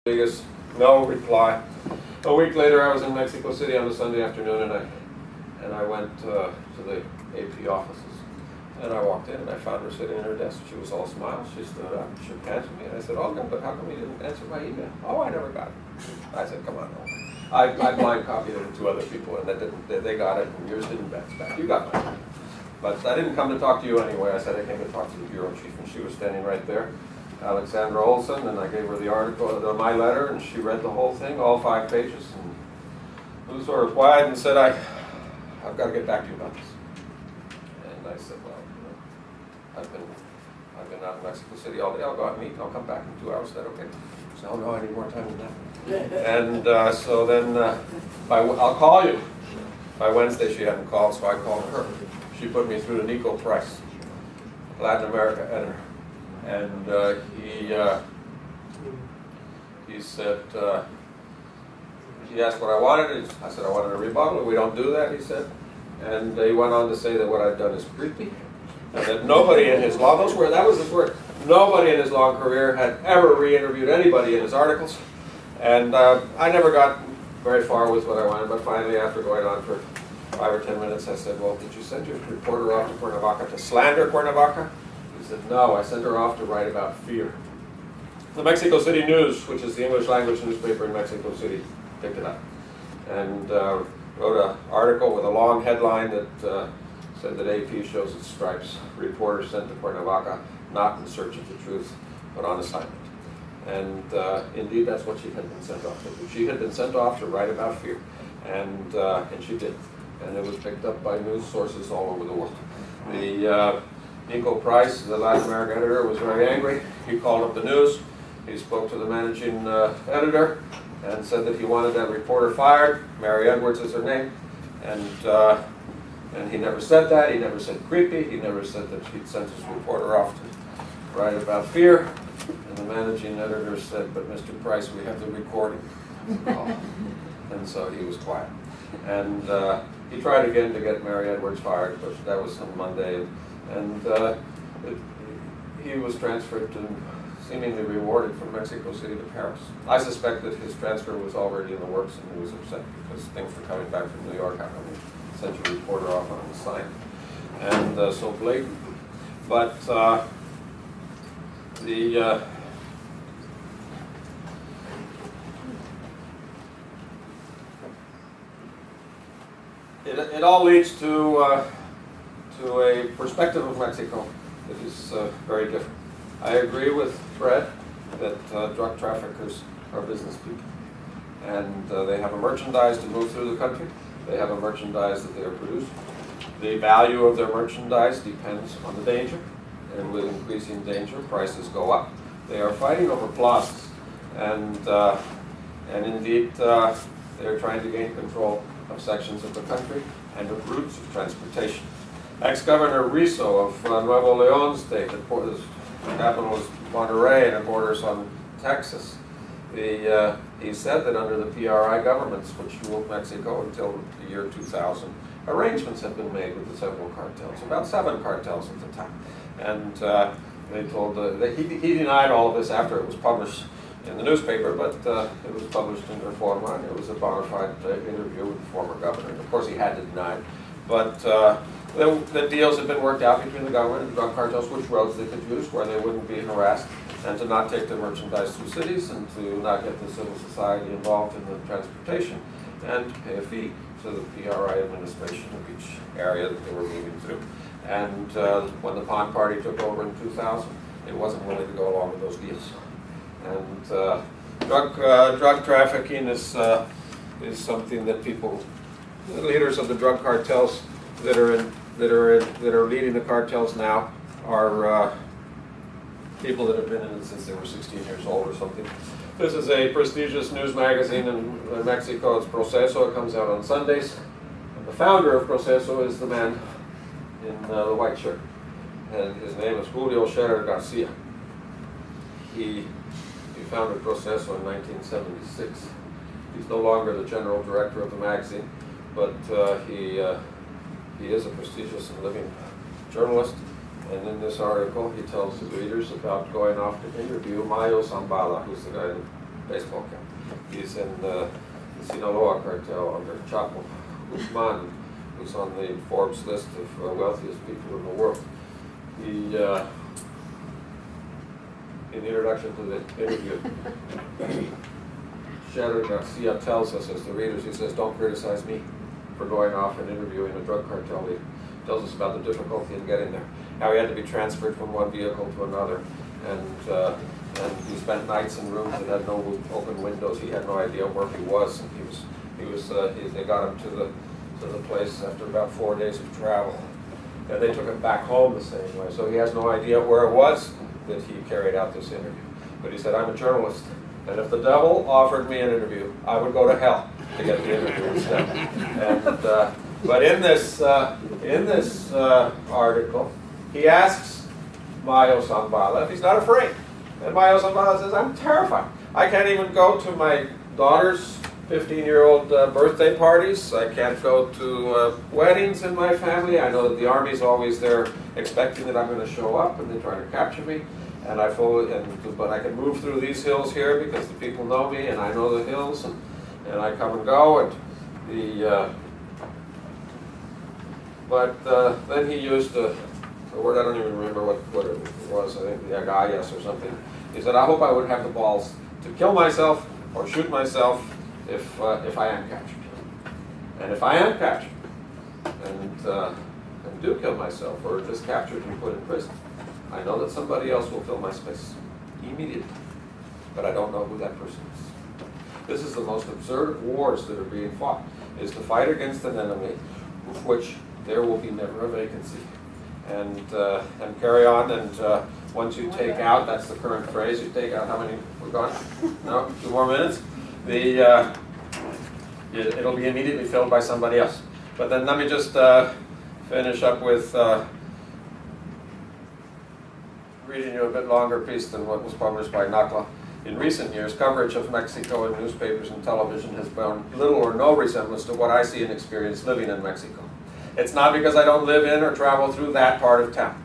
Vegas, no reply. A week later, I was in Mexico City on a Sunday afternoon, and I went to the AP offices. And I walked in, and I found her sitting at her desk. She was all smiles. She stood up, shook hands with me, and I said, "Oh, no, but how come you didn't answer my email?" "Oh, I never got it." I said, "Come on, no. I blind copied it to other people, and they got it, and yours didn't bounce back. You got mine." But I didn't come to talk to you anyway. I said I came to talk to the bureau chief, and she was standing right there, Alexandra Olson, and I gave her the article, my letter, and she read the whole thing, all 5 pages, and was sort of quiet and said, I've got to get back to you about this. And I said, well, you know, I've been out in Mexico City all day. I'll go out and meet, and I'll come back in 2 hours. Is that okay? She said, "Oh no, I need more time than that." And so then I'll call you. By Wednesday, she hadn't called, so I called her. She put me through to Nico Price, Latin America editor. And he said, he asked what I wanted. I said I wanted a rebuttal. "We don't do that," he said. And he went on to say that what I've done is creepy, and that nobody in his long, that was his word, nobody in his long career had ever re-interviewed anybody in his articles. And I never got very far with what I wanted, but finally, after going on for 5 or 10 minutes, I said, "Well, did you send your reporter off to Cuernavaca to slander Cuernavaca?" He said, "No, I sent her off to write about fear." The Mexico City News, which is the English language newspaper in Mexico City, picked it up and wrote an article with a long headline that said that AP shows its stripes. Reporter sent to Cuernavaca, not in search of the truth, but on assignment. And indeed, that's what she had been sent off to do. She had been sent off to write about fear, and she did. And it was picked up by news sources all over the world. The Nico Price, the Latin America editor, was very angry. He called up the news. He spoke to the managing editor and said that he wanted that reporter fired. Mary Edwards is her name. And he never said that. He never said creepy. He never said that he'd sent his reporter off to write about fear. And the managing editor said, "But Mr. Price, we have the recording." Oh. And so he was quiet. And he tried again to get Mary Edwards fired, but that was on Monday. And he was transferred to, seemingly rewarded, from Mexico City to Paris. I suspect that his transfer was already in the works, and he was upset because things were coming back from New York. How come he sent a reporter off on the sign? And so blatant. But it all leads to a perspective of Mexico that is very different. I agree with Fred that drug traffickers are business people, and they have a merchandise to move through the country. They have a merchandise that they are producing. The value of their merchandise depends on the danger, and with increasing danger, prices go up. They are fighting over plazas, and indeed they are trying to gain control of sections of the country and of routes of transportation. Ex-Governor Rizzo of Nuevo León state, the capital is Monterrey and it borders on Texas. He said that under the PRI governments, which ruled Mexico until the year 2000, arrangements had been made with the several cartels, about 7 cartels at the time. And they told he denied all of this after it was published in the newspaper, but it was published in Reforma, and it was a bona fide interview with the former governor. And of course, he had to deny it. But the deals had been worked out between the government and the drug cartels, which roads they could use, where they wouldn't be harassed, and to not take their merchandise through cities, and to not get the civil society involved in the transportation, and to pay a fee to the PRI administration of each area that they were moving through. And when the Pond Party took over in 2000, it wasn't willing to go along with those deals. And drug trafficking is something that the leaders of the drug cartels that are leading the cartels now are people that have been in it since they were 16 years old or something. This is a prestigious news magazine in Mexico. It's Proceso. It comes out on Sundays. And the founder of Proceso is the man in the white shirt, and his name is Julio Scherer Garcia. He founded Proceso in 1976. He's no longer the general director of the magazine, but he is a prestigious and living journalist, And in this article, he tells the readers about going off to interview Mayo Zambala, who's the guy that baseball cap. He's in the Sinaloa cartel under Chapo Guzman, who's on the Forbes list of wealthiest people in the world. He, in the introduction to the interview, Shadow Garcia tells us, as the readers, he says, don't criticize me for going off and interviewing a drug cartel. He tells us about the difficulty in getting there, how he had to be transferred from one vehicle to another, and he spent nights in rooms that had no open windows. He had no idea where he was, and they got him to the place after about 4 days of travel, and they took him back home the same way. So he has no idea where it was that he carried out this interview. But he said, I'm a journalist, and if the devil offered me an interview, I would go to hell to get the interview instead. And but in this article, he asks Mayo Zambala if he's not afraid. And Mayo Zambala says, I'm terrified. I can't even go to my daughter's 15-year-old birthday parties. I can't go to weddings in my family. I know that the Army's always there expecting that I'm going to show up, and they try to capture me. And but I can move through these hills here because the people know me, and I know the hills, and I come and go. And then he used a word I don't even remember what it was. I think the agallas or something. He said, I hope I would have the balls to kill myself or shoot myself if I am captured. And if I am captured and do kill myself or just captured and put in prison, I know that somebody else will fill my space immediately, but I don't know who that person is. This is the most absurd of wars that are being fought, is to fight against an enemy with which there will be never a vacancy. And carry on, and once you take out, that's the current phrase, you take out, how many, we're gone? No, 2 more minutes? It'll be immediately filled by somebody else. But then let me just finish up with reading you a bit longer piece than what was published by NACLA. In recent years, coverage of Mexico in newspapers and television has borne little or no resemblance to what I see and experience living in Mexico. It's not because I don't live in or travel through that part of town.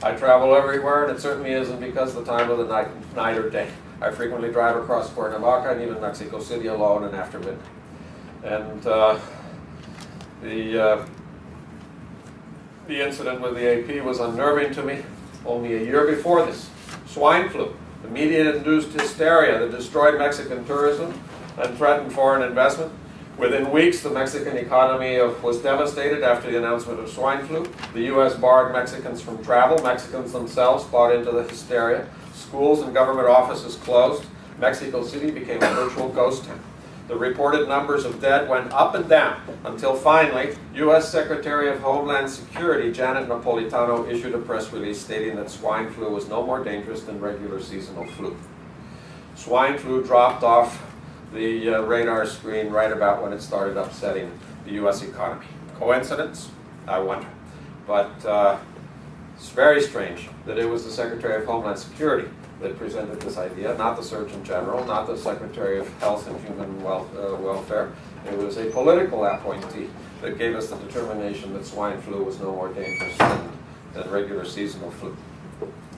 I travel everywhere, and it certainly isn't because of the time of the night or day. I frequently drive across Cuernavaca and even Mexico City alone and after midnight. And the incident with the AP was unnerving to me. Only a year before this, swine flu, the media-induced hysteria that destroyed Mexican tourism and threatened foreign investment. Within weeks, the Mexican economy was devastated after the announcement of swine flu. The U.S. barred Mexicans from travel. Mexicans themselves bought into the hysteria. Schools and government offices closed. Mexico City became a virtual ghost town. The reported numbers of dead went up and down until finally, U.S. Secretary of Homeland Security Janet Napolitano issued a press release stating that swine flu was no more dangerous than regular seasonal flu. Swine flu dropped off the radar screen right about when it started upsetting the U.S. economy. Coincidence? I wonder. But it's very strange that it was the Secretary of Homeland Security that presented this idea, not the Surgeon General, not the Secretary of Health and Human Welfare. It was a political appointee that gave us the determination that swine flu was no more dangerous than regular seasonal flu.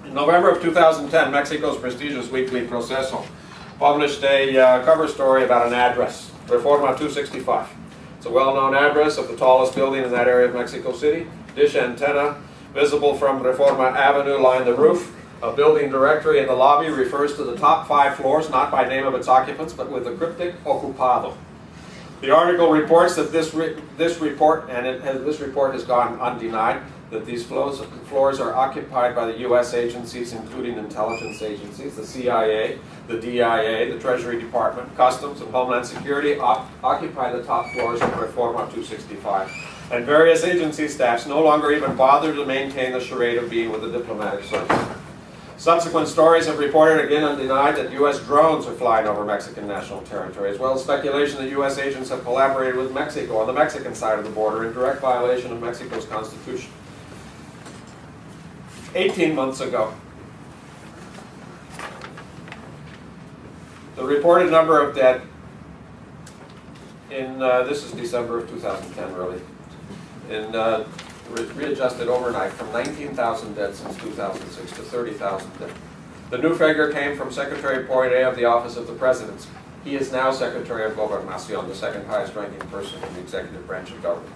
In November of 2010, Mexico's prestigious weekly Proceso published a cover story about an address, Reforma 265. It's a well-known address of the tallest building in that area of Mexico City. Dish antenna visible from Reforma Avenue line the roof. A building directory in the lobby refers to the top 5 floors, not by name of its occupants, but with the cryptic ocupado. The article reports that this report has gone undenied, that these floors are occupied by the U.S. agencies, including intelligence agencies, the CIA, the DIA, the Treasury Department, Customs, and Homeland Security occupy the top floors of Reforma 265. And various agency staffs no longer even bother to maintain the charade of being with the diplomatic service. Subsequent stories have reported, again undenied, that U.S. drones are flying over Mexican national territory, as well as speculation that U.S. agents have collaborated with Mexico on the Mexican side of the border in direct violation of Mexico's Constitution. 18 months ago, the reported number of dead in, this is December of 2010 really, in readjusted overnight from 19,000 dead since 2006 to 30,000 dead. The new figure came from Secretary Poirier of the Office of the Presidency. He is now Secretary of Gobernacion, the second highest ranking person in the executive branch of government.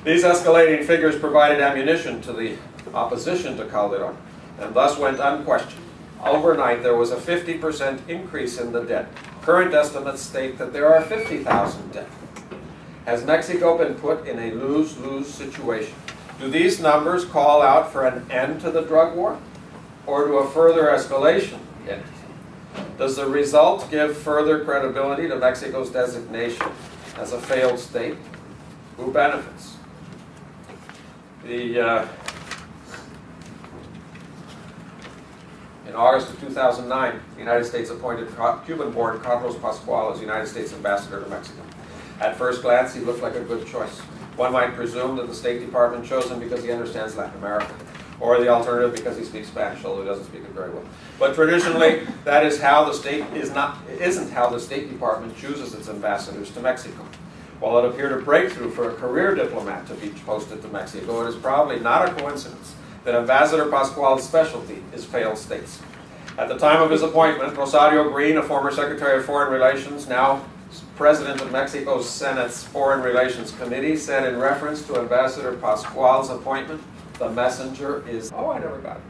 These escalating figures provided ammunition to the opposition to Calderon, and thus went unquestioned. Overnight, there was a 50% increase in the debt. Current estimates state that there are 50,000 dead. Has Mexico been put in a lose-lose situation? Do these numbers call out for an end to the drug war, or to a further escalation in it? Does the result give further credibility to Mexico's designation as a failed state? Who benefits? In August of 2009, the United States appointed Cuban-born Carlos Pascual as United States ambassador to Mexico. At first glance, he looked like a good choice. One might presume that the State Department chose him because he understands Latin America, or the alternative because he speaks Spanish, although he doesn't speak it very well. But traditionally, that is how the isn't how the State Department chooses its ambassadors to Mexico. While it appeared a breakthrough for a career diplomat to be posted to Mexico, it is probably not a coincidence that Ambassador Pascual's specialty is failed states. At the time of his appointment, Rosario Green, a former Secretary of Foreign Relations, now President of Mexico's Senate's Foreign Relations Committee, said in reference to Ambassador Pascual's appointment, "The messenger is..." Oh, I never got it.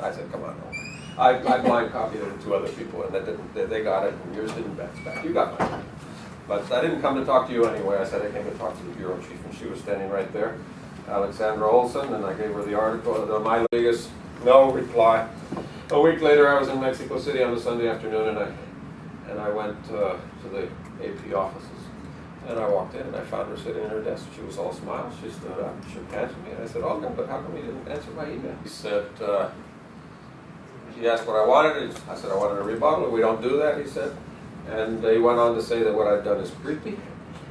I said, come on. No. I blind copied it to other people, and they got it, and yours didn't bounce back. You got mine. But I didn't come to talk to you anyway. I said I came to talk to the bureau chief, and she was standing right there, Alexandra Olson, and I gave her the article. My biggest no reply. A week later, I was in Mexico City on a Sunday afternoon, and I went to the AP offices. And I walked in, and I found her sitting at her desk. She was all smiles. She stood up, shook hands with me, and I said, "Oh, no, but how come you didn't answer my email?" He said, she asked what I wanted. I said, "I wanted a rebuttal." "We don't do that," he said. And he went on to say that what I'd done is creepy,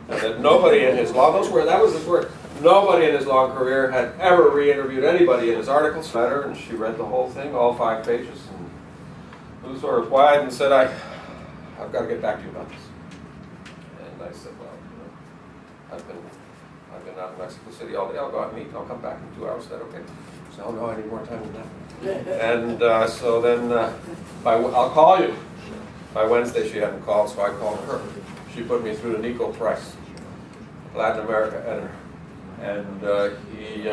and that nobody in his long, that was his word, nobody in his long career had ever re-interviewed anybody in his articles. Letter, and she read the whole thing, all 5 pages, and Luzor replied and said, I've got to get back to you about this. And I said, well, I've been out in Mexico City all day. I'll go out and meet, and I'll come back in 2 hours. Is that okay? She said, "Oh no, I need more time than that." And so then I'll call you. By Wednesday, she hadn't called, so I called her. She put me through to Nico Price, Latin America editor. And he